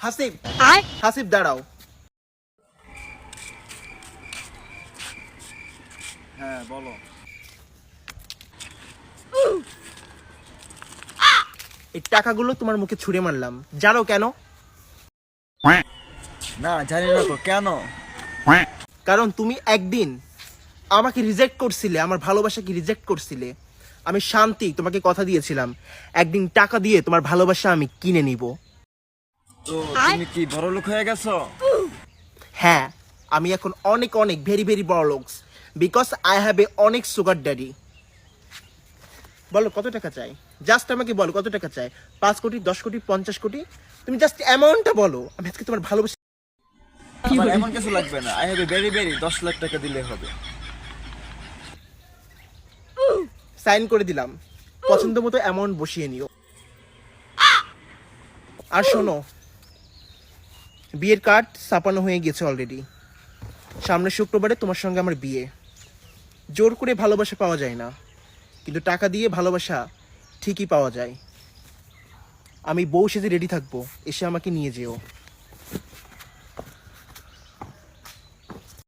হাসিব হাসিব দাঁড়াও। হ্যাঁ বলো। এই টাকাগুলো তোমার মুখে ছুঁড়ে মারলাম, জানো কেন? না জানি না তো, কেন? কারণ তুমি একদিন আমাকে রিজেক্ট করছিলে, আমার ভালোবাসাকে রিজেক্ট করছিলে। আমি শান্তি তোমাকে কথা দিয়েছিলাম, একদিন টাকা দিয়ে তোমার ভালোবাসা আমি কিনে নিব। তো তুমি কি বড়লোক হয়ে গেছো? হ্যাঁ, আমি এখন অনেক অনেক ভেরি ভেরি বড় লোকস, বিকজ আই হ্যাভ এ অনেক সুগার ড্যাডি। বলো কত টাকা চাই, জাস্ট আমাকে বলো কত টাকা চাই। 5 কোটি, 10 কোটি, 50 কোটি? তুমি জাস্ট অ্যামাউন্টটা বলো, আমি আজকে তোমার ভালোবাসা। আমার এমন কিছু লাগবে না, I have a very very 10 lakh টাকা দিলে হবে। সাইন করে দিলাম, পছন্দ মতো অ্যামাউন্ট বসিয়ে নিও। আর শোনো, বিয়ের কার্ড ছাপানো হয়ে গেছে অলরেডি। সামনের শুক্রবারে তোমার সঙ্গে আমার বিয়ে। জোর করে ভালোবাসা পাওয়া যায় না, কিন্তু টাকা দিয়ে ভালোবাসা ঠিকই পাওয়া যায়। আমি বউ সেজে রেডি থাকবো, এসে আমাকে নিয়ে যেও।